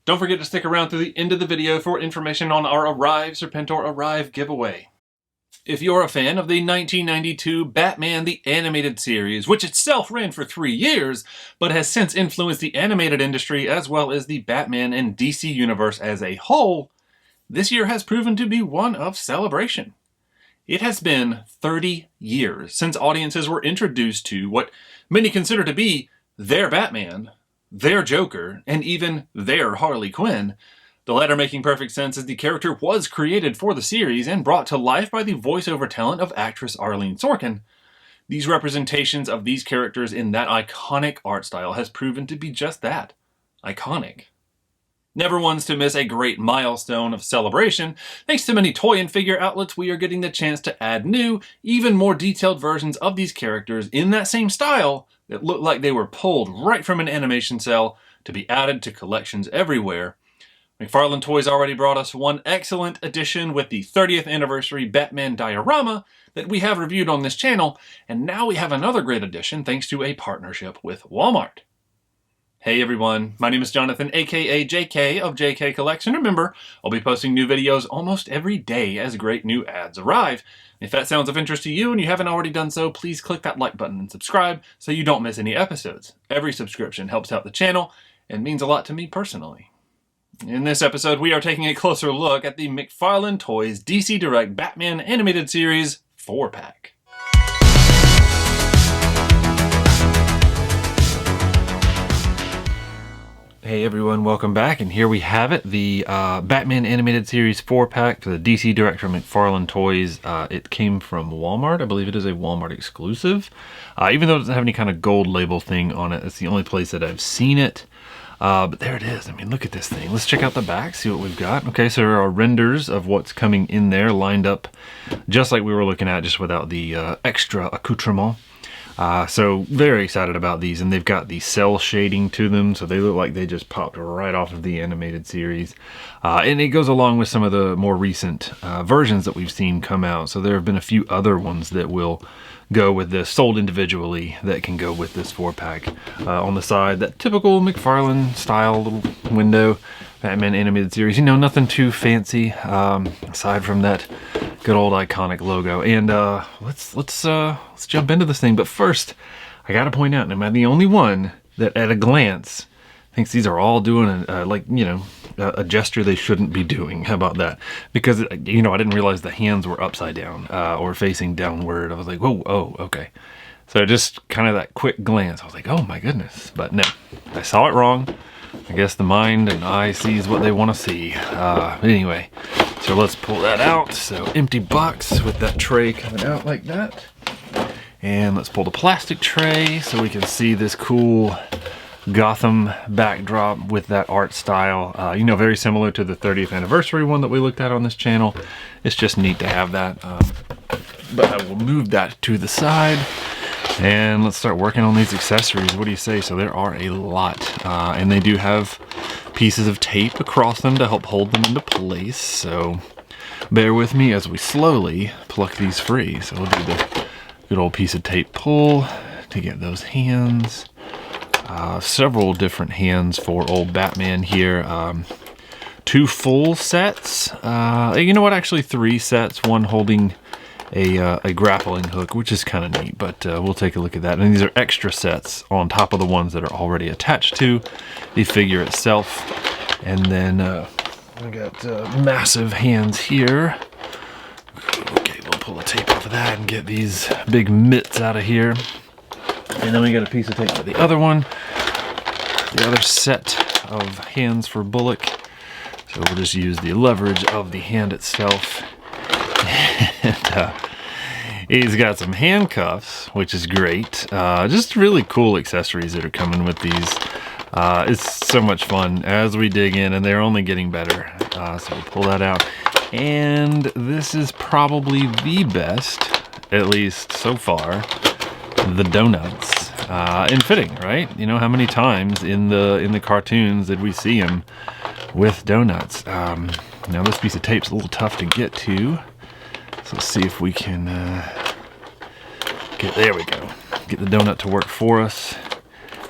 Don't forget to stick around through the end of the video for information on our Arrive Serpentor Arrive giveaway. If you're a fan of the 1992 Batman the Animated Series, which itself ran for 3 years, but has since influenced the animated industry as well as the Batman and DC universe as a whole, this year has proven to be one of celebration. It has been 30 years since audiences were introduced to what many consider to be their Batman, their Joker, and even their Harley Quinn. The latter making perfect sense as the character was created for the series and brought to life by the voiceover talent of actress Arlene Sorkin. These representations of these characters in that iconic art style has proven to be just that, iconic. Never one's to miss a great milestone of celebration. Thanks to many toy and figure outlets, we are getting the chance to add new, even more detailed versions of these characters in that same style that look like they were pulled right from an animation cell to be added to collections everywhere. McFarlane Toys already brought us one excellent edition with the 30th anniversary Batman diorama that we have reviewed on this channel, and now we have another great edition thanks to a partnership with Walmart. Hey everyone, my name is Jonathan, aka JK of JK Collection. Remember, I'll be posting new videos almost every day as great new ads arrive. If that sounds of interest to you and you haven't already done so, please click that like button and subscribe so you don't miss any episodes. Every subscription helps out the channel and means a lot to me personally. In this episode, we are taking a closer look at the McFarlane Toys DC Direct Batman Animated Series 4-pack. Hey everyone, welcome back, and here we have it, the Batman Animated Series 4-pack for the DC Direct from McFarlane Toys. It came from Walmart. I believe it is a Walmart exclusive. Even though it doesn't have any kind of gold label thing on it, it's the only place that I've seen it. But there it is. I mean, look at this thing. Let's check out the back, see what we've got. Okay, so there are renders of what's coming in there lined up just like we were looking at, just without the extra accoutrement. So very excited about these, and they've got the cell shading to them, so they look like they just popped right off of the animated series. And it goes along with some of the more recent versions that we've seen come out. So there have been a few other ones that will go with this, sold individually, that can go with this 4-pack. On the side, that typical McFarlane style little window, Batman Animated Series. You know, nothing too fancy aside from that good old iconic logo. And let's jump into this thing. But first, I gotta point out, am I the only one that at a glance thinks these are all doing a gesture they shouldn't be doing? How about that? Because, you know, I didn't realize the hands were upside down or facing downward. I was like, whoa, oh, okay. So just kind of that quick glance, I was like, oh my goodness. But no, I saw it wrong. I guess the mind and eye sees what they want to see. Anyway, so let's pull that out. So empty box with that tray coming out like that. And let's pull the plastic tray so we can see this cool Gotham backdrop with that art style. You know, very similar to the 30th anniversary one that we looked at on this channel. It's just neat to have that. But I will move that to the side. And let's start working on these accessories. What do you say? So there are a lot. And they do have pieces of tape across them to help hold them into place. So bear with me as we slowly pluck these free. So we'll do the good old piece of tape pull to get those hands. Several different hands for old Batman here. 2 full sets. You know what? Actually 3 sets. One holding a grappling hook, which is kind of neat, but we'll take a look at that. And these are extra sets on top of the ones that are already attached to the figure itself. And then we got massive hands here. Okay, we'll pull the tape off of that and get these big mitts out of here. And then we got a piece of tape for the other one, the other set of hands for Bullock. So we'll just use the leverage of the hand itself. And he's got some handcuffs, which is great. Just really cool accessories that are coming with these. It's so much fun as we dig in, and they're only getting better. So we'll pull that out. And this is probably the best, at least so far, the donuts. And fitting, right? You know, how many times in the cartoons did we see him with donuts? Now this piece of tape's a little tough to get to. So let's see if we can there we go. Get the donut to work for us,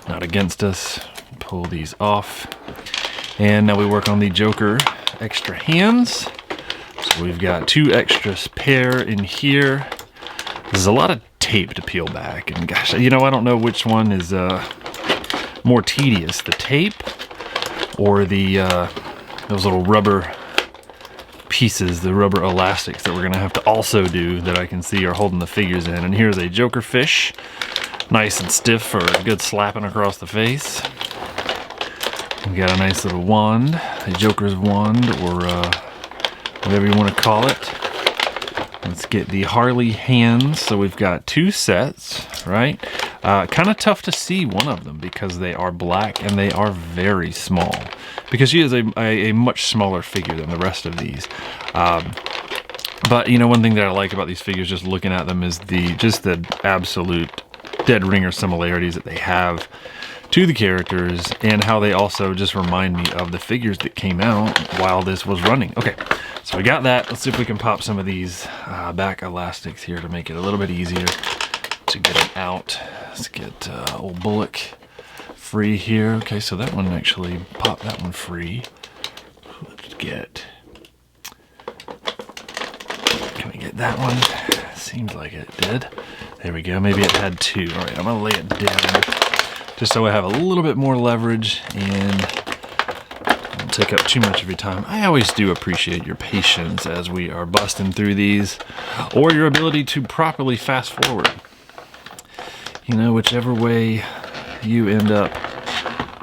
not against us. Pull these off. And now we work on the Joker extra hands. So we've got 2 extra pair in here. There's a lot of tape to peel back, and gosh, you know, I don't know which one is more tedious, the tape or the those little rubber pieces, the rubber elastics that we're gonna have to also do that I can see are holding the figures in. And here's a Joker fish, nice and stiff for a good slapping across the face. We got a nice little wand, a Joker's wand, or whatever you want to call it. Let's get the Harley hands. So we've got 2 sets, right? Kind of tough to see one of them because they are black and they are very small. Because she is a much smaller figure than the rest of these. But you know, one thing that I like about these figures, just looking at them, is just the absolute dead ringer similarities that they have to the characters, and how they also just remind me of the figures that came out while this was running. Okay, so we got that. Let's see if we can pop some of these back elastics here to make it a little bit easier to get them out. Let's get old Bullock free here. Okay, so that one actually popped that one free. Let's get, can we get that one? Seems like it did. There we go, maybe it had 2. All right, I'm gonna lay it down just so I have a little bit more leverage and won't take up too much of your time. I always do appreciate your patience as we are busting through these, or your ability to properly fast forward. You know, whichever way you end up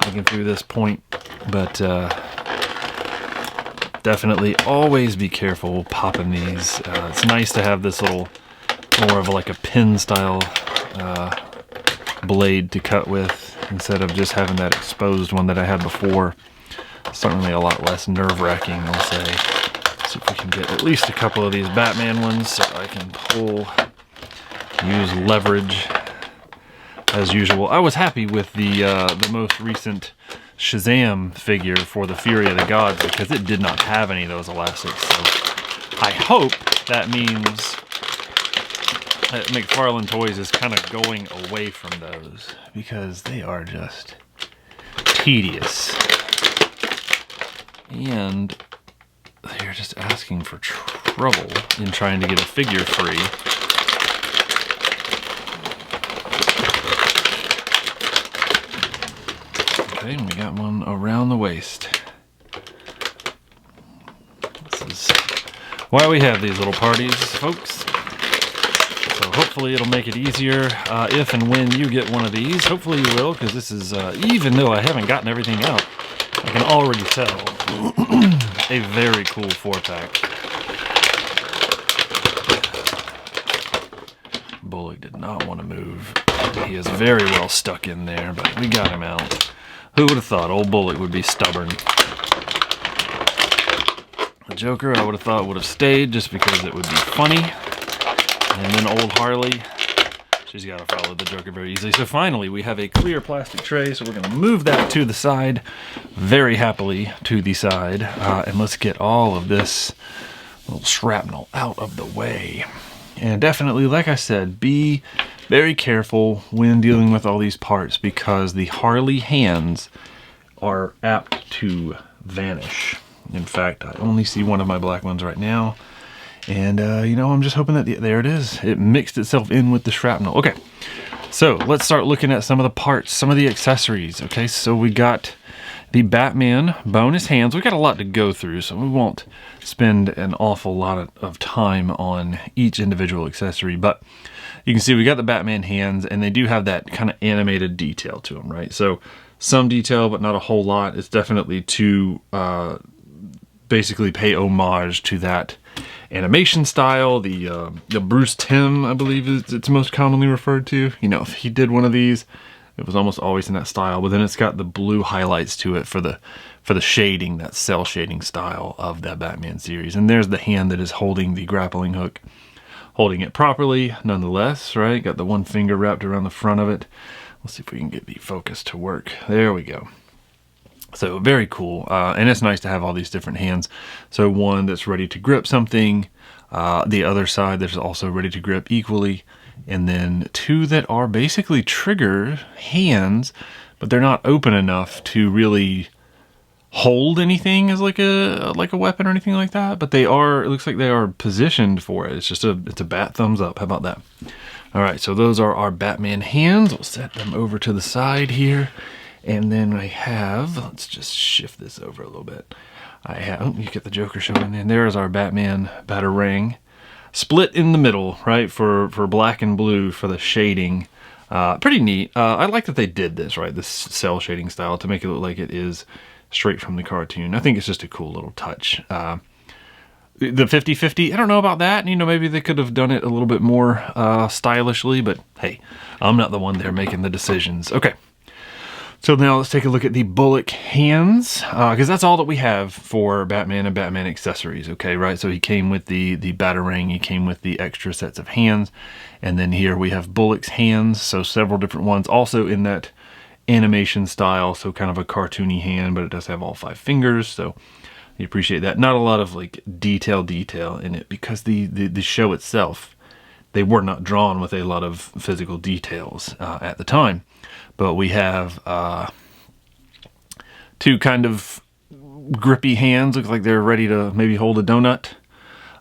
looking through this point, but definitely always be careful popping these. It's nice to have this little, more of like a pin style blade to cut with, instead of just having that exposed one that I had before. Certainly a lot less nerve-wracking, I'll say. See if we can get at least a couple of these Batman ones so I can pull, use leverage as usual. I was happy with the most recent Shazam figure for the Fury of the Gods because it did not have any of those elastics. So I hope that means that McFarlane Toys is kind of going away from those, because they are just tedious. And they're just asking for trouble in trying to get a figure free. Okay, and we got one around the waist. This is why we have these little parties, folks. So hopefully it'll make it easier if and when you get one of these. Hopefully you will, because this is, even though I haven't gotten everything out, I can already tell a very cool 4-pack. Bullock did not want to move. He is very well stuck in there, but we got him out. Who would have thought old Bullock would be stubborn? The Joker, I would have thought would have stayed just because it would be funny. And then old Harley, she's got to follow the Joker very easily. So finally, we have a clear plastic tray, so we're going to move that to the side, very happily to the side. And let's get all of this little shrapnel out of the way. And definitely, like I said, be very careful when dealing with all these parts, because the Harley hands are apt to vanish. In fact, I only see one of my black ones right now. And, you know, I'm just hoping that, there it is. It mixed itself in with the shrapnel. Okay, so let's start looking at some of the parts, some of the accessories. Okay, so we got the Batman bonus hands. We got a lot to go through, so we won't spend an awful lot of time on each individual accessory. But you can see we got the Batman hands, and they do have that kind of animated detail to them, right? So some detail, but not a whole lot. It's definitely to basically pay homage to that animation style, the Bruce Timm, I believe it's most commonly referred to. You know, if he did one of these, it was almost always in that style, but then it's got the blue highlights to it for the shading, that cell shading style of that Batman series. And there's the hand that is holding the grappling hook, holding it properly nonetheless, right? Got the one finger wrapped around the front of it. Let's see if we can get the focus to work. There we go. So very cool, and it's nice to have all these different hands. So one that's ready to grip something, the other side that's also ready to grip equally, and then 2 that are basically trigger hands, but they're not open enough to really hold anything as like a weapon or anything like that, but they are, it looks like they are positioned for it. It's a bat thumbs up. How about that? All right, so those are our Batman hands. We'll set them over to the side here. And then I have, let's just shift this over a little bit. I have, oh, you get the Joker showing, and there's our Batman Batarang. Split in the middle, right, for black and blue for the shading. Pretty neat. I like that they did this, right, this cell shading style to make it look like it is straight from the cartoon. I think it's just a cool little touch. The 50-50, I don't know about that. You know, maybe they could have done it a little bit more stylishly, but hey, I'm not the one there making the decisions. Okay, so now let's take a look at the Bullock hands, because that's all that we have for Batman and Batman accessories, okay, right? So he came with the Batarang, he came with the extra sets of hands, and then here we have Bullock's hands, so several different ones, also in that animation style, so kind of a cartoony hand, but it does have all 5 fingers, so you appreciate that. Not a lot of like detail in it, because the show itself, they were not drawn with a lot of physical details at the time. But we have 2 kind of grippy hands, look like they're ready to maybe hold a donut.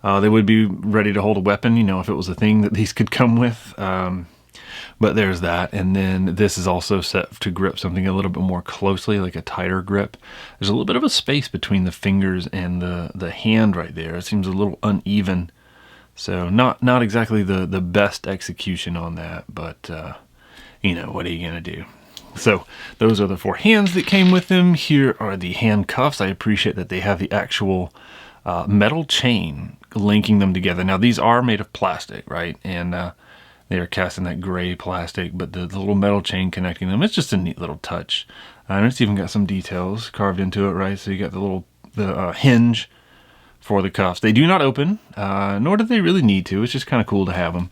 They would be ready to hold a weapon, you know, if it was a thing that these could come with. But there's that, and then this is also set to grip something a little bit more closely, like a tighter grip. There's a little bit of a space between the fingers and the hand right there. It seems a little uneven, so not exactly the best execution on that, but you know, what are you gonna do? So those are the 4 hands that came with them. Here are the handcuffs. I appreciate that they have the actual metal chain linking them together. Now these are made of plastic, right? And they are cast in that gray plastic, but the little metal chain connecting them, it's just a neat little touch. And it's even got some details carved into it, right? So you got the hinge for the cuffs. They do not open, nor do they really need to. It's just kind of cool to have them.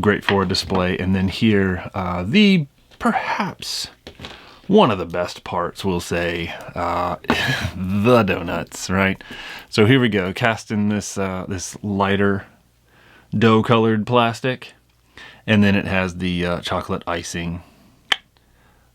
Great for a display. And then here, the perhaps one of the best parts, we'll say, the donuts, right? So here we go, cast in this this lighter dough-colored plastic. And then it has the chocolate icing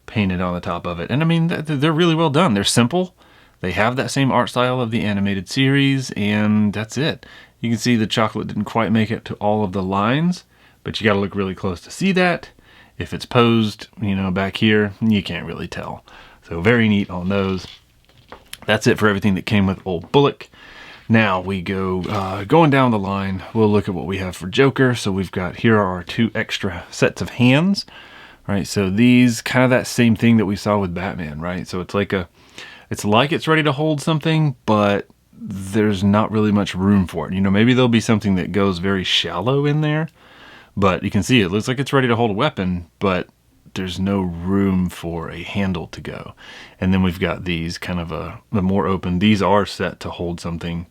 painted on the top of it. And I mean, they're really well done. They're simple. They have that same art style of the animated series, and that's it. You can see the chocolate didn't quite make it to all of the lines, but you got to look really close to see that. If it's posed, you know, back here, you can't really tell. So very neat on those. That's it for everything that came with old Bullock. Now we go, going down the line, we'll look at what we have for Joker. So we've got, here are our 2 extra sets of hands, right? So these, kind of that same thing that we saw with Batman, right? So it's like it's ready to hold something, but there's not really much room for it. You know, maybe there'll be something that goes very shallow in there, but you can see it looks like it's ready to hold a weapon, but there's no room for a handle to go. And then we've got these kind of the more open, these are set to hold something.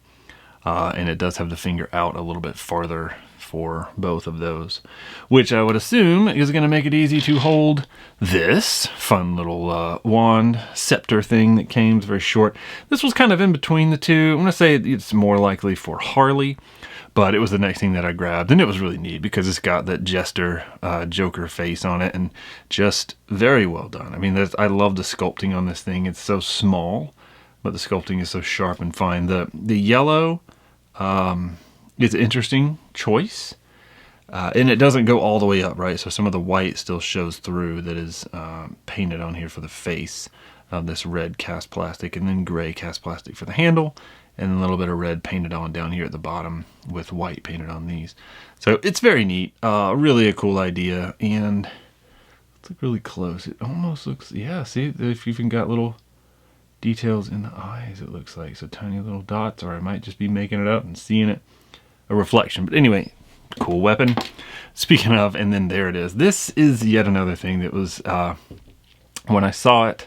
And it does have the finger out a little bit farther for both of those, which I would assume is going to make it easy to hold this fun little wand scepter thing that came. It's very short. This was kind of in between the 2. I'm going to say it's more likely for Harley, but it was the next thing that I grabbed, and it was really neat because it's got that Jester Joker face on it, and just very well done. I mean, I love the sculpting on this thing. It's so small, but the sculpting is so sharp and fine. The yellow is an interesting choice, and it doesn't go all the way up, right? So some of the white still shows through that is painted on here for the face of this red cast plastic, and then gray cast plastic for the handle, and a little bit of red painted on down here at the bottom with white painted on these. So it's very neat, really a cool idea, and let's look really close. It almost looks, yeah, see, if you've even got little details in the eyes, it looks like, so tiny little dots, or I might just be making it up and seeing it, a reflection. But anyway, cool weapon. Speaking of, and then there it is. This is yet another thing that was, when I saw it,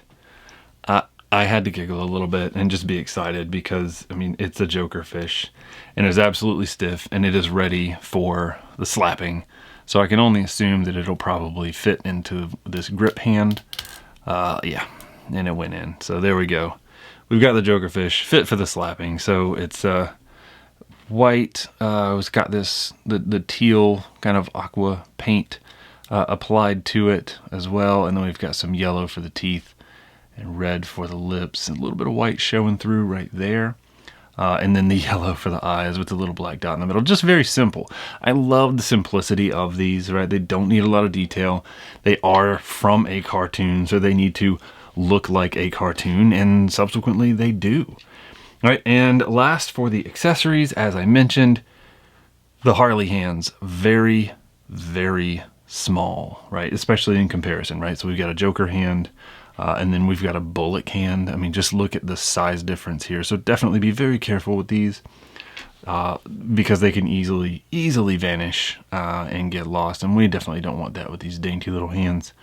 I had to giggle a little bit and just be excited because, I mean, it's a Joker fish, and it's absolutely stiff, and it is ready for the slapping. So I can only assume that it'll probably fit into this grip hand. Yeah, and it went in. So there we go. We've got the Joker fish fit for the slapping. So it's white. It's got this the teal kind of aqua paint applied to it as well, and then we've got some yellow for the teeth. and red for the lips, and a little bit of white showing through right there. And then the yellow for the eyes with the little black dot in the middle. Just very simple. I love the simplicity of these, right? They don't need a lot of detail. They are from a cartoon, so they need to look like a cartoon, and subsequently they do. Right, and last for the accessories, as I mentioned, the Harley hands, very, very small, right? Especially in comparison, right? So we've got a Joker hand, and then we've got a Bullock hand. I mean, just look at the size difference here. So definitely be very careful with these because they can easily vanish and get lost. And we definitely don't want that with these dainty little hands.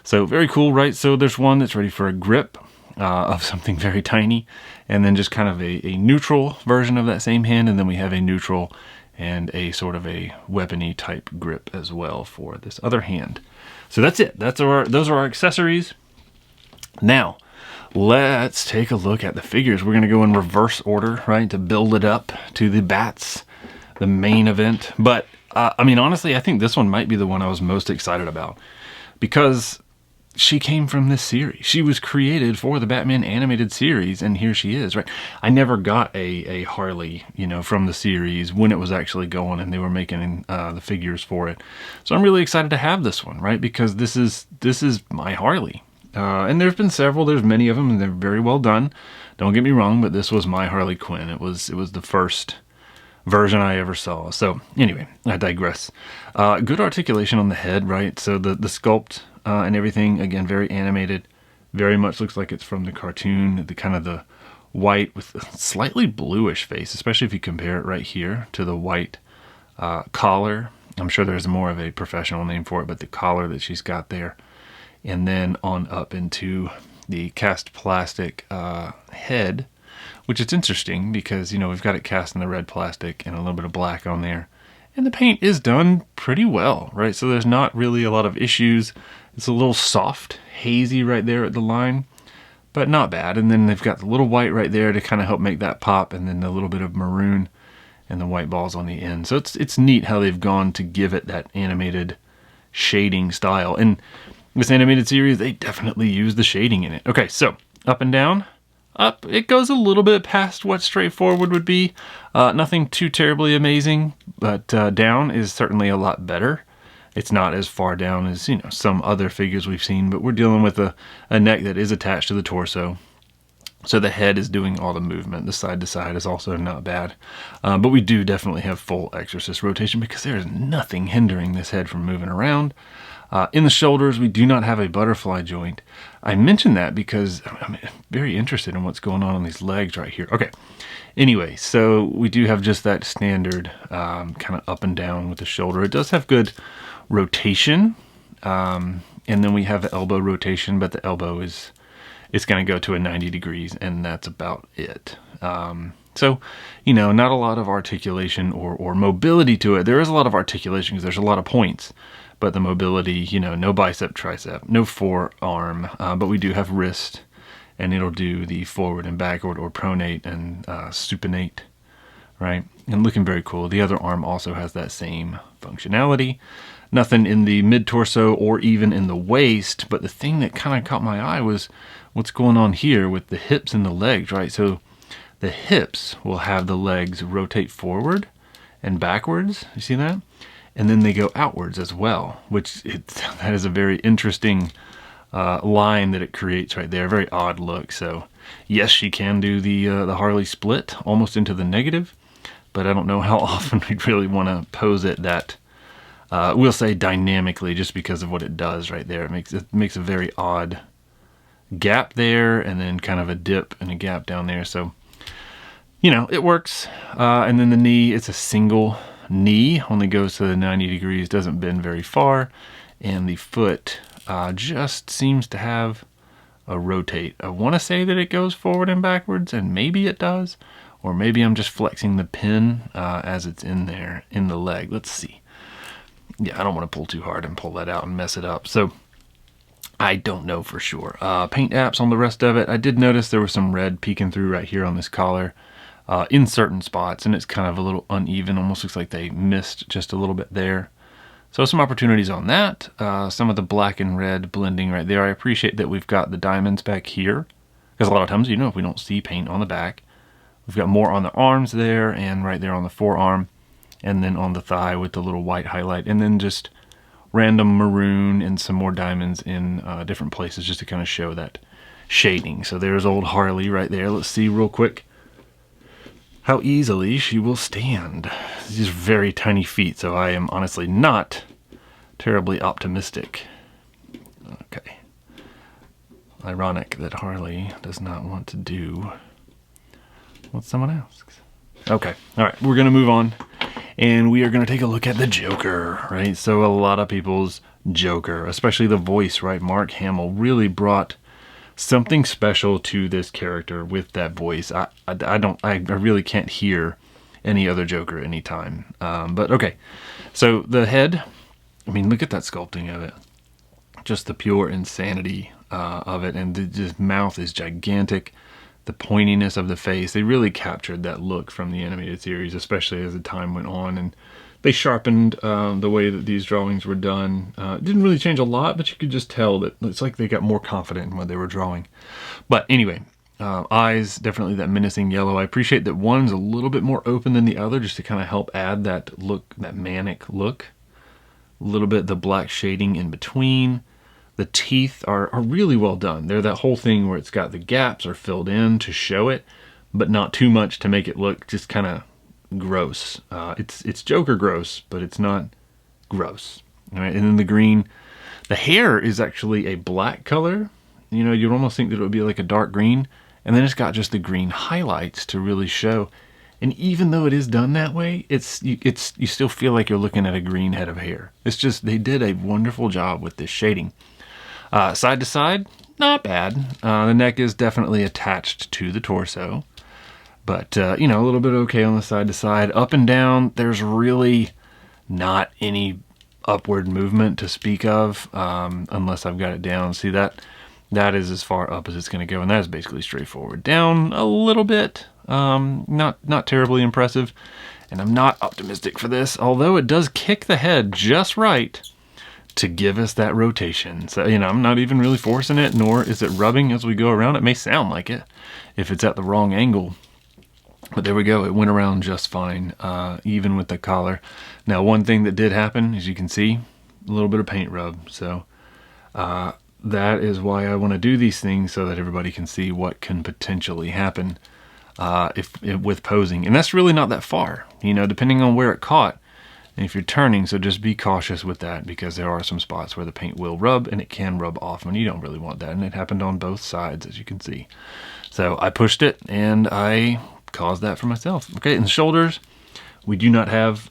So very cool, right? So there's one that's ready for a grip of something very tiny, and then just kind of a neutral version of that same hand. And then we have a neutral and a sort of a weapony type grip as well for this other hand. So that's it. Those are our accessories. Now, let's take a look at the figures. We're going to go in reverse order, right, to build it up to the bats, the main event. But, I mean, honestly, I think this one might be the one I was most excited about because she came from this series. She was created for the Batman animated series, and here she is, right? I never got a Harley, you know, from the series when it was actually going and they were making the figures for it. So I'm really excited to have this one, right? Because this is my Harley. And there's been several, there's many of them, and they're very well done. Don't get me wrong, but this was my Harley Quinn. It was the first version I ever saw. So anyway, I digress. Good articulation on the head, right? So the sculpt and everything, again, very animated. Very much looks like it's from the cartoon. The kind of the white with a slightly bluish face, especially if you compare it right here to the white collar. I'm sure there's more of a professional name for it, but the collar that she's got there. And then on up into the cast plastic head, which is interesting because, you know, we've got it cast in the red plastic and a little bit of black on there. And the paint is done pretty well, right? So there's not really a lot of issues. It's a little soft, hazy right there at the line, but not bad. And then they've got the little white right there to kind of help make that pop, and then a little bit of maroon and the white balls on the end. So it's neat how they've gone to give it that animated shading style. And this animated series, they definitely use the shading in it. Okay, so up and down. Up, it goes a little bit past what straightforward would be. Nothing too terribly amazing, but down is certainly a lot better. It's not as far down as, you know, some other figures we've seen, but we're dealing with a neck that is attached to the torso. So the head is doing all the movement. The side to side is also not bad. But we do definitely have full Exorcist rotation because there is nothing hindering this head from moving around. In the shoulders, we do not have a butterfly joint. I mention that because I'm very interested in what's going on these legs right here. Okay, anyway, so we do have just that standard kind of up and down with the shoulder. It does have good rotation, and then we have the elbow rotation, but the elbow it's going to go to a 90 degrees, and that's about it. So, you know, not a lot of articulation or mobility to it. There is a lot of articulation because there's a lot of points. But the mobility, you know, no bicep, tricep, no forearm, but we do have wrist, and it'll do the forward and backward or pronate and supinate, right? And looking very cool. The other arm also has that same functionality. Nothing in the mid-torso or even in the waist, but the thing that kind of caught my eye was what's going on here with the hips and the legs, right? So the hips will have the legs rotate forward and backwards. You see that? And then they go outwards as well, which that is a very interesting line that it creates right there. Very odd look. So yes, she can do the Harley split almost into the negative, but I don't know how often we'd really want to pose it that we'll say dynamically, just because of what it does right there. It makes a very odd gap there, and then kind of a dip and a gap down there. So, you know, it works. And then the knee, it's a single knee, only goes to the 90 degrees, doesn't bend very far, and the foot just seems to have a rotate. I want to say that it goes forward and backwards, and maybe it does, or maybe I'm just flexing the pin as it's in there in the leg. Let's see. Yeah, I don't want to pull too hard and pull that out and mess it up, so I don't know for sure. Paint apps on the rest of it. I did notice there was some red peeking through right here on this collar. In certain spots, and it's kind of a little uneven. Almost looks like they missed just a little bit there. So some opportunities on that. Some of the black and red blending right there. I appreciate that we've got the diamonds back here, because a lot of times, you know, if we don't see paint on the back, we've got more on the arms there and right there on the forearm, and then on the thigh with the little white highlight, and then just random maroon and some more diamonds in different places just to kind of show that shading. So there's old Harley right there. Let's see real quick how easily she will stand. These are very tiny feet, so I am honestly not terribly optimistic. Okay. Ironic that Harley does not want to do what someone asks. Okay, all right, we're gonna move on, and we are gonna take a look at the Joker, right? So a lot of people's Joker, especially the voice, right? Mark Hamill really brought something special to this character with that voice. I really can't hear any other Joker anytime. But okay, so the head, I mean, look at that sculpting of it. Just the pure insanity of it, and the mouth is gigantic. The pointiness of the face, they really captured that look from the animated series, especially as the time went on, and they sharpened the way that these drawings were done. It didn't really change a lot, but you could just tell that it's like they got more confident in what they were drawing. But anyway, eyes, definitely that menacing yellow. I appreciate that one's a little bit more open than the other, just to kind of help add that look, that manic look. A little bit the black shading in between. The teeth are really well done. They're that whole thing where it's got the gaps are filled in to show it, but not too much to make it look just kind of gross. It's Joker gross, but it's not gross. All right, and then the green, the hair is actually a black color. You know, you'd almost think that it would be like a dark green, and then it's got just the green highlights to really show. And even though it is done that way, you still feel like you're looking at a green head of hair. It's just, they did a wonderful job with this shading. Side to side, not bad. The neck is definitely attached to the torso. But, you know, a little bit okay on the side to side. Up and down, there's really not any upward movement to speak of, unless I've got it down. See, that is as far up as it's going to go, and that is basically straightforward. Down a little bit, not terribly impressive, and I'm not optimistic for this, although it does kick the head just right to give us that rotation. So, you know, I'm not even really forcing it, nor is it rubbing as we go around. It may sound like it if it's at the wrong angle. But there we go, it went around just fine, even with the collar. Now, one thing that did happen, as you can see, a little bit of paint rub. So that is why I want to do these things, so that everybody can see what can potentially happen with posing. And that's really not that far, you know, depending on where it caught. And if you're turning, so just be cautious with that, because there are some spots where the paint will rub, and it can rub off, and you don't really want that. And it happened on both sides, as you can see. So I pushed it, and I caused that for myself. Okay, in the shoulders, we do not have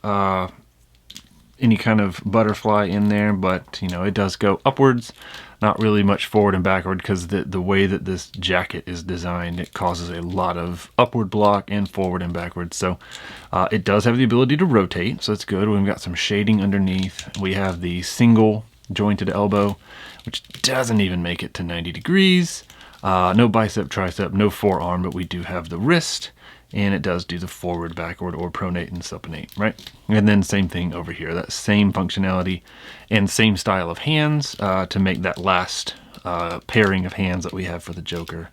any kind of butterfly in there, but you know, it does go upwards, not really much forward and backward, because the way that this jacket is designed, it causes a lot of upward block and forward and backwards. So it does have the ability to rotate, so it's good. We've got some shading underneath. We have the single jointed elbow, which doesn't even make it to 90 degrees. No bicep, tricep, no forearm, but we do have the wrist, and it does do the forward, backward, or pronate and supinate, right? And then same thing over here, that same functionality and same style of hands to make that last pairing of hands that we have for the Joker.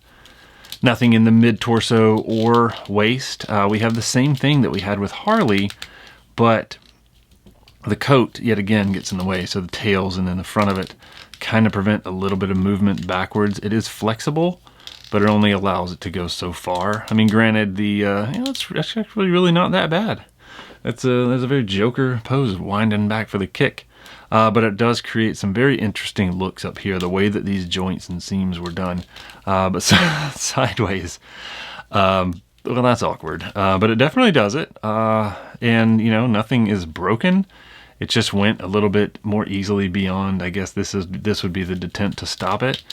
Nothing in the mid-torso or waist. We have the same thing that we had with Harley, but the coat, yet again, gets in the way. So the tails and then the front of it kind of prevent a little bit of movement backwards. It is flexible, but it only allows it to go so far. I mean, granted, it's actually really not that bad. That's a very Joker pose, winding back for the kick. But it does create some very interesting looks up here, the way that these joints and seams were done. But sideways, well, that's awkward. But it definitely does it. And, you know, nothing is broken. It just went a little bit more easily beyond, I guess this would be the detent to stop it.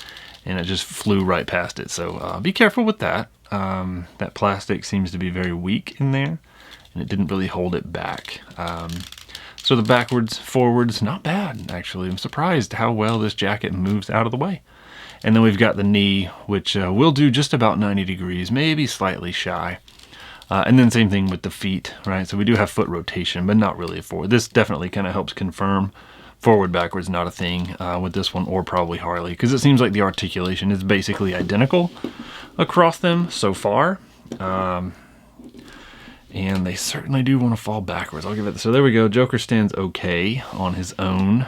And it just flew right past it. So be careful with that. That plastic seems to be very weak in there, and it didn't really hold it back. So the backwards, forwards, not bad, actually. I'm surprised how well this jacket moves out of the way. And then we've got the knee, which will do just about 90 degrees, maybe slightly shy. And then same thing with the feet, right? So we do have foot rotation, but not really forward. This definitely kind of helps confirm forward, backwards, not a thing with this one, or probably Harley, because it seems like the articulation is basically identical across them so far. And they certainly do want to fall backwards. I'll give it. So there we go. Joker stands okay on his own,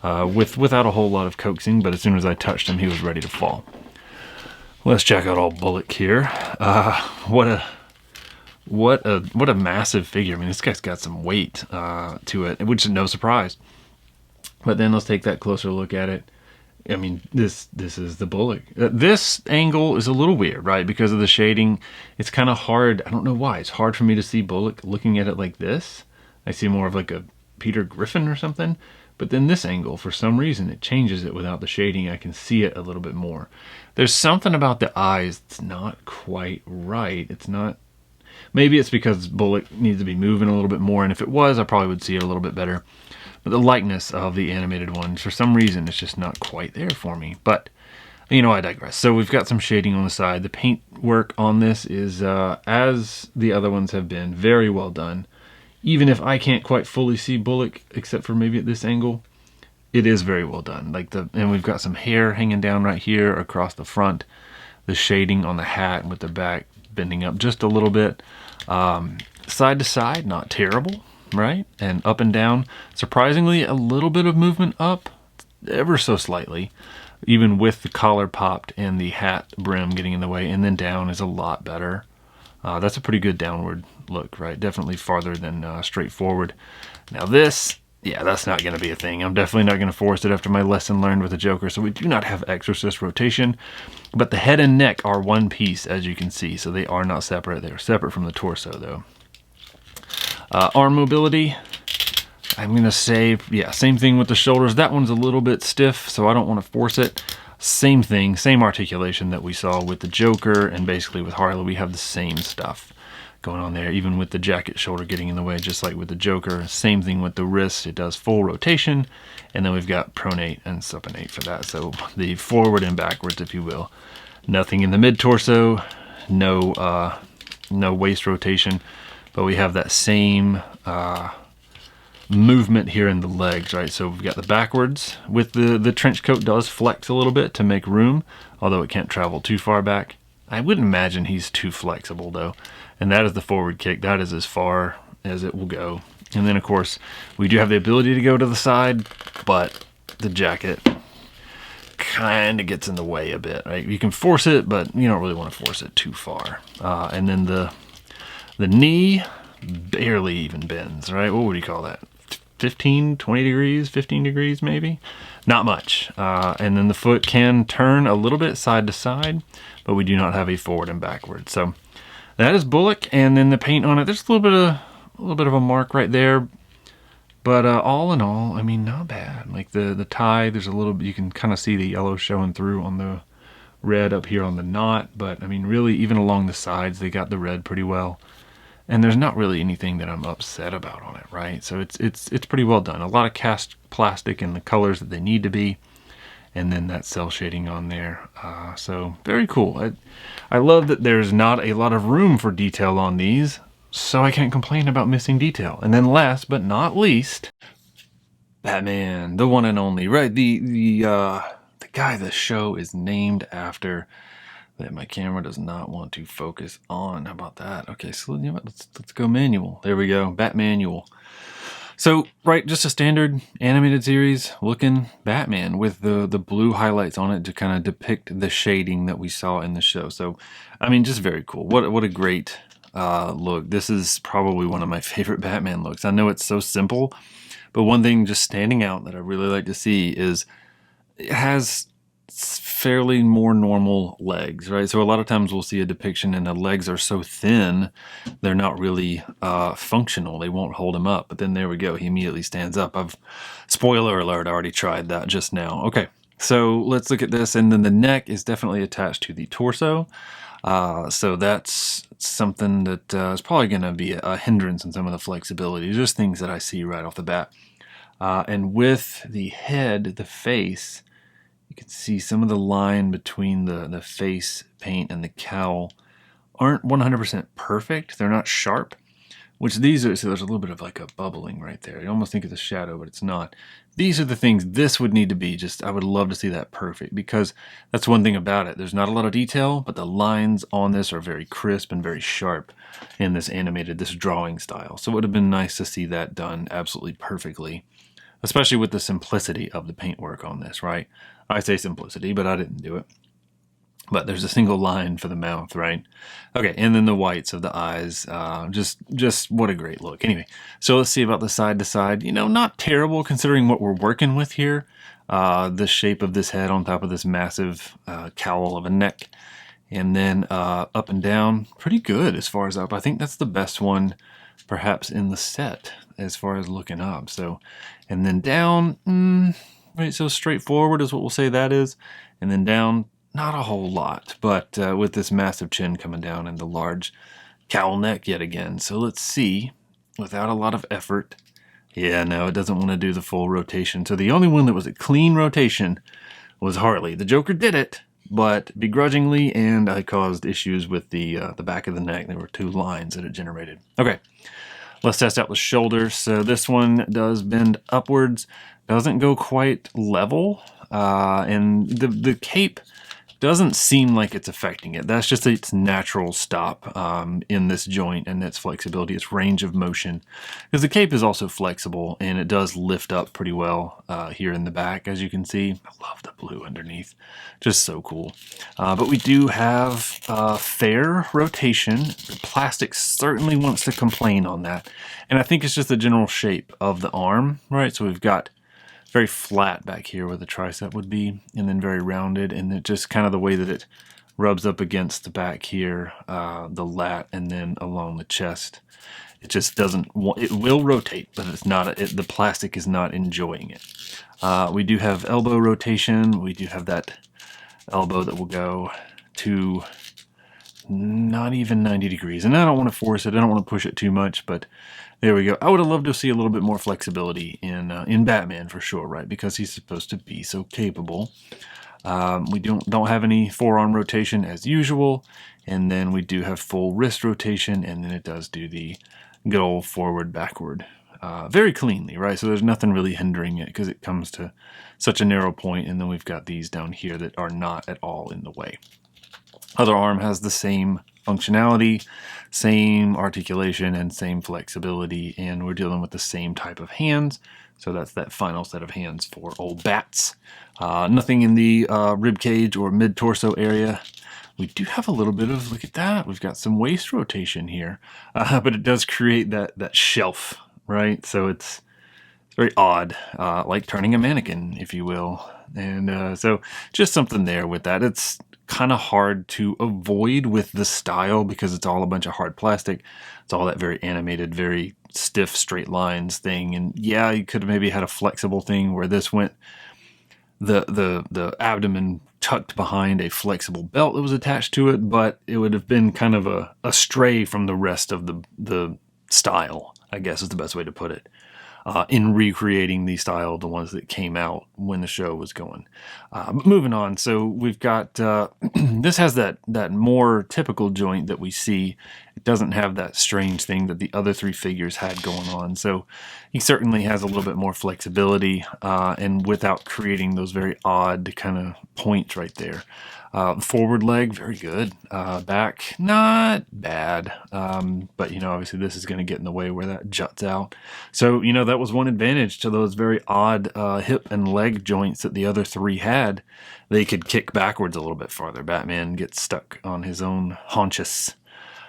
without a whole lot of coaxing. But as soon as I touched him, he was ready to fall. Let's check out old Bullock here. What a massive figure. I mean, this guy's got some weight to it, which is no surprise. But then let's take that closer look at it. I mean, this is the Bullock. This angle is a little weird, right? Because of the shading, it's kind of hard. I don't know why. It's hard for me to see Bullock looking at it like this. I see more of like a Peter Griffin or something. But then this angle, for some reason, it changes it without the shading. I can see it a little bit more. There's something about the eyes that's not quite right. It's not... Maybe it's because Bullock needs to be moving a little bit more. And if it was, I probably would see it a little bit better. But the likeness of the animated ones, for some reason, it's just not quite there for me. But, you know, I digress. So we've got some shading on the side. The paint work on this is, as the other ones have been, very well done. Even if I can't quite fully see Bullock, except for maybe at this angle, it is very well done. And we've got some hair hanging down right here across the front. The shading on the hat with the back bending up just a little bit. Side to side, not terrible. Right? And up and down, surprisingly, a little bit of movement up, ever so slightly, even with the collar popped and the hat brim getting in the way, and then down is a lot better. That's a pretty good downward look, right? Definitely farther than straight forward. Now this, yeah, that's not going to be a thing. I'm definitely not going to force it after my lesson learned with the Joker, so we do not have Exorcist rotation, but the head and neck are one piece, as you can see, so they are not separate. They are separate from the torso, though. Arm mobility, I'm going to say, yeah, same thing with the shoulders. That one's a little bit stiff, so I don't want to force it. Same thing, same articulation that we saw with the Joker, and basically with Harley, we have the same stuff going on there, even with the jacket shoulder getting in the way, just like with the Joker. Same thing with the wrist, it does full rotation, and then we've got pronate and supinate for that, so the forward and backwards, if you will. Nothing in the mid-torso, no waist rotation. But we have that same movement here in the legs, right? So we've got the backwards with the trench coat does flex a little bit to make room, although it can't travel too far back. I wouldn't imagine he's too flexible though. And that is the forward kick. That is as far as it will go. And then of course, we do have the ability to go to the side, but the jacket kind of gets in the way a bit, right? You can force it, but you don't really want to force it too far. And then the knee barely even bends, right? What would you call that? 15, 20 degrees, 15 degrees maybe? Not much. And then the foot can turn a little bit side to side, but we do not have a forward and backward. So that is Bullock, and then the paint on it, there's a little bit of a mark right there. But all in all, I mean, not bad. Like the tie, there's a little bit, you can kind of see the yellow showing through on the red up here on the knot. But I mean, really, even along the sides, they got the red pretty well. And there's not really anything that I'm upset about on it, right? So it's pretty well done. A lot of cast plastic in the colors that they need to be, and then that cell shading on there. So very cool. I love that there's not a lot of room for detail on these, so I can't complain about missing detail. And then last but not least, Batman, the one and only, right? The guy the show is named after, that my camera does not want to focus on. How about that? Okay, so you know what? Let's go manual. There we go, Batmanual. So, right, just a standard animated series looking Batman with the blue highlights on it to kind of depict the shading that we saw in the show. So, I mean, just very cool. What a great look. This is probably one of my favorite Batman looks. I know it's so simple, but one thing just standing out that I really like to see is it has fairly more normal legs, right? So a lot of times we'll see a depiction and the legs are so thin, they're not really functional. They won't hold him up. But then there we go. He immediately stands up. Spoiler alert, I already tried that just now. Okay, so let's look at this. And then the neck is definitely attached to the torso. So that's something that is probably going to be a hindrance in some of the flexibility. Just things that I see right off the bat. And with the head, the face, you can see some of the line between the face paint and the cowl aren't 100% perfect. They're not sharp, which these are, so there's a little bit of like a bubbling right there. You almost think it's a shadow, but it's not. These are the things this would need to be. Just, I would love to see that perfect, because that's one thing about it. There's not a lot of detail, but the lines on this are very crisp and very sharp in this animated, this drawing style. So it would have been nice to see that done absolutely perfectly, especially with the simplicity of the paintwork on this, right? I say simplicity, but I didn't do it. But there's a single line for the mouth, right? Okay, and then the whites of the eyes. Just what a great look. Anyway, so let's see about the side to side. You know, not terrible considering what we're working with here. The shape of this head on top of this massive cowl of a neck. And then up and down, pretty good as far as up. I think that's the best one perhaps in the set as far as looking up. So, and then down, right, so straightforward is what we'll say that is. And then down, not a whole lot, but with this massive chin coming down and the large cowl neck yet again. So let's see, without a lot of effort. Yeah, no, it doesn't want to do the full rotation. So the only one that was a clean rotation was Harley. The Joker did it, but begrudgingly, and I caused issues with the back of the neck. There were 2 lines that it generated. Okay, let's test out the shoulders. So this one does bend upwards, doesn't go quite level, and the cape doesn't seem like it's affecting it. That's just its natural stop in this joint and its flexibility, its range of motion. Because the cape is also flexible and it does lift up pretty well here in the back, as you can see. I love the blue underneath. Just so cool. But we do have fair rotation. The plastic certainly wants to complain on that. And I think it's just the general shape of the arm, right? So we've got very flat back here where the tricep would be, and then very rounded, and it just kind of the way that it rubs up against the back here, the lat, and then along the chest. It just doesn't, it will rotate, but it's not, the plastic is not enjoying it. We do have elbow rotation. We do have that elbow that will go to not even 90 degrees, and I don't want to force it. I don't want to push it too much, but there we go. I would have loved to see a little bit more flexibility in Batman for sure, right? Because he's supposed to be so capable. We don't have any forearm rotation as usual, and then we do have full wrist rotation, and then it does do the good old forward backward very cleanly, right? So there's nothing really hindering it because it comes to such a narrow point, and then we've got these down here that are not at all in the way. Other arm has the same functionality, same articulation, and same flexibility, and we're dealing with the same type of hands. So that's that final set of hands for old Bats. Nothing in the rib cage or mid-torso area. We do have a little bit of, look at that, we've got some waist rotation here, but it does create that shelf, right? So it's very odd, like turning a mannequin, if you will. And so just something there with that. It's kind of hard to avoid with the style because it's all a bunch of hard plastic. It's all that very animated, very stiff straight lines thing. And yeah, you could have maybe had a flexible thing where this went the abdomen tucked behind a flexible belt that was attached to it, but it would have been kind of a stray from the rest of the style, I guess is the best way to put it. In recreating the style, the ones that came out when the show was going. But moving on, so we've got, this has that more typical joint that we see. It doesn't have that strange thing that the other 3 figures had going on. So he certainly has a little bit more flexibility and without creating those very odd kind of points right there. Forward leg, very good. Back, not bad. But, you know, obviously this is going to get in the way where that juts out. So, you know, that was one advantage to those very odd hip and leg joints that the other 3 had. They could kick backwards a little bit farther. Batman gets stuck on his own haunches.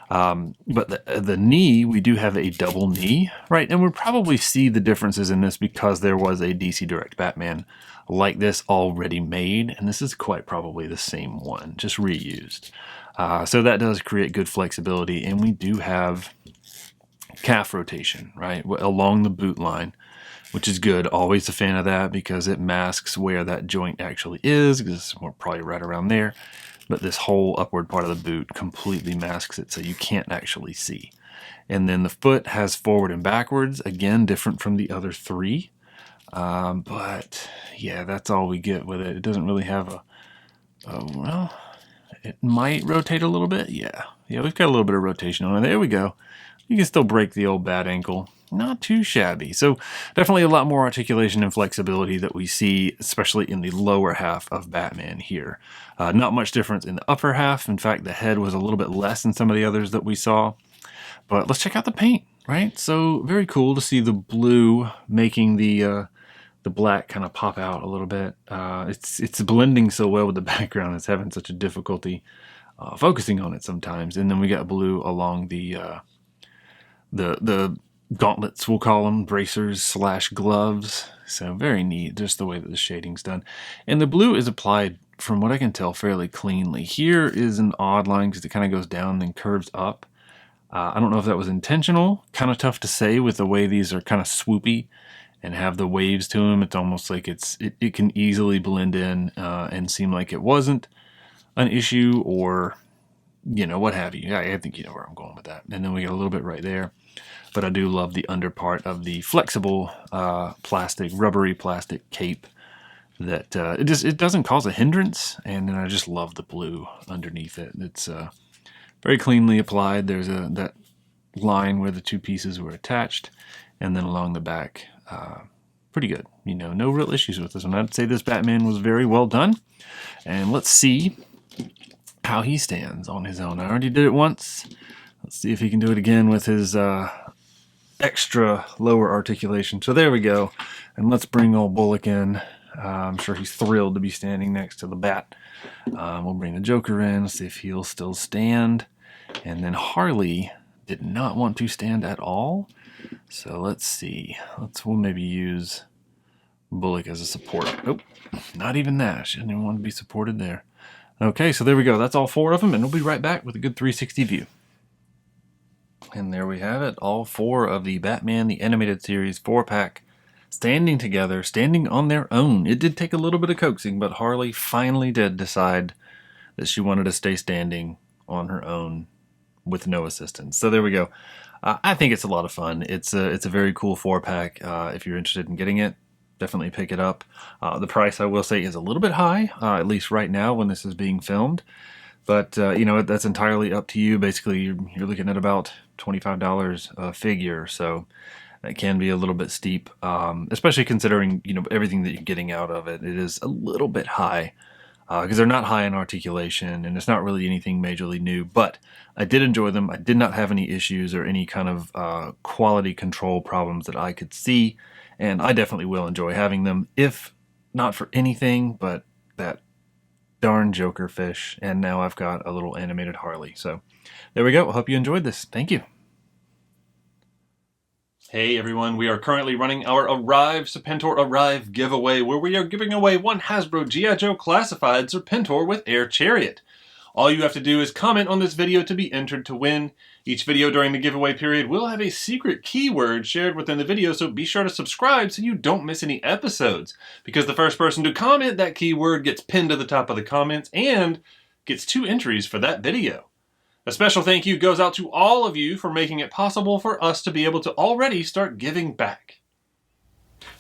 But the knee, we do have a double knee, right? And we'll probably see the differences in this because there was a DC Direct Batman like this already made, and this is quite probably the same one, just reused. So that does create good flexibility, and we do have calf rotation, right, along the boot line, which is good. Always a fan of that because it masks where that joint actually is, because we're probably right around there. But this whole upward part of the boot completely masks it, so you can't actually see. And then the foot has forward and backwards, again, different from the other 3. But yeah, that's all we get with it. It doesn't really have well, It might rotate a little bit. Yeah, we've got a little bit of rotation on it. There we go. You can still break the old bat ankle. Not too shabby. So definitely a lot more articulation and flexibility that we see, especially in the lower half of Batman here. Not much difference in the upper half. In fact, the head was a little bit less than some of the others that we saw. But let's check out the paint, right? So very cool to see the blue making the black kind of pop out a little bit. It's blending so well with the background. It's having such a difficulty focusing on it sometimes. And then we got blue along the gauntlets, we'll call them, bracers / gloves. So very neat, just the way that the shading's done. And the blue is applied, from what I can tell, fairly cleanly. Here is an odd line because it kind of goes down and curves up. I don't know if that was intentional. Kind of tough to say with the way these are kind of swoopy and have the waves to them. It's almost like it can easily blend in and seem like it wasn't an issue, or, you know, what have you. I think you know where I'm going with that. And then we got a little bit right there. But I do love the under part of the flexible plastic, rubbery plastic cape that it doesn't cause a hindrance. And then I just love the blue underneath it. It's very cleanly applied. There's that line where the two pieces were attached, and then along the back, pretty good. You know, no real issues with this one. I'd say this Batman was very well done. And let's see how he stands on his own. I already did it once. Let's see if he can do it again with his extra lower articulation. So there we go. And let's bring old Bullock in. I'm sure he's thrilled to be standing next to the Bat. We'll bring the Joker in, see if he'll still stand. And then Harley did not want to stand at all. So let's see. We'll maybe use Bullock as a support. Oh, not even that. She didn't even want to be supported there. Okay, so there we go. That's all 4 of them, and we'll be right back with a good 360 view. And there we have it. All 4 of the Batman the Animated Series 4-pack standing together, standing on their own. It did take a little bit of coaxing, but Harley finally did decide that she wanted to stay standing on her own with no assistance. So there we go. I think it's a lot of fun. It's a very cool 4-pack. If you're interested in getting it, definitely pick it up. The price, I will say, is a little bit high, at least right now when this is being filmed. But, you know, that's entirely up to you. Basically, you're looking at about $25 a figure, so that can be a little bit steep, especially considering, you know, everything that you're getting out of it. It is a little bit high, because they're not high in articulation, and it's not really anything majorly new, but I did enjoy them. I did not have any issues or any kind of quality control problems that I could see, and I definitely will enjoy having them, if not for anything but that darn Joker fish, and now I've got a little animated Harley. So there we go. I hope you enjoyed this. Thank you. Hey everyone, we are currently running our Arrive Serpentor Arrive giveaway, where we are giving away one Hasbro G.I. Joe Classified Serpentor with Air Chariot. All you have to do is comment on this video to be entered to win. Each video during the giveaway period will have a secret keyword shared within the video, so be sure to subscribe so you don't miss any episodes. Because the first person to comment that keyword gets pinned to the top of the comments and gets 2 entries for that video. A special thank you goes out to all of you for making it possible for us to be able to already start giving back.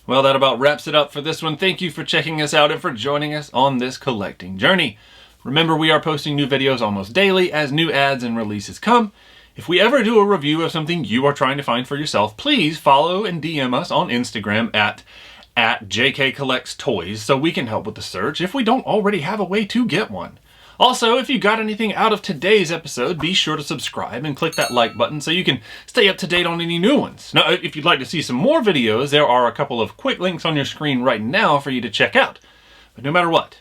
Well, that about wraps it up for this one. Thank you for checking us out and for joining us on this collecting journey. Remember, we are posting new videos almost daily as new ads and releases come. If we ever do a review of something you are trying to find for yourself, please follow and DM us on Instagram at JKCollectsToys so we can help with the search if we don't already have a way to get one. Also, if you got anything out of today's episode, be sure to subscribe and click that like button so you can stay up to date on any new ones. Now, if you'd like to see some more videos, there are a couple of quick links on your screen right now for you to check out. But no matter what,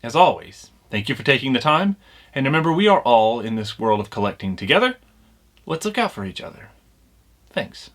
as always, thank you for taking the time, and remember, we are all in this world of collecting together. Let's look out for each other. Thanks.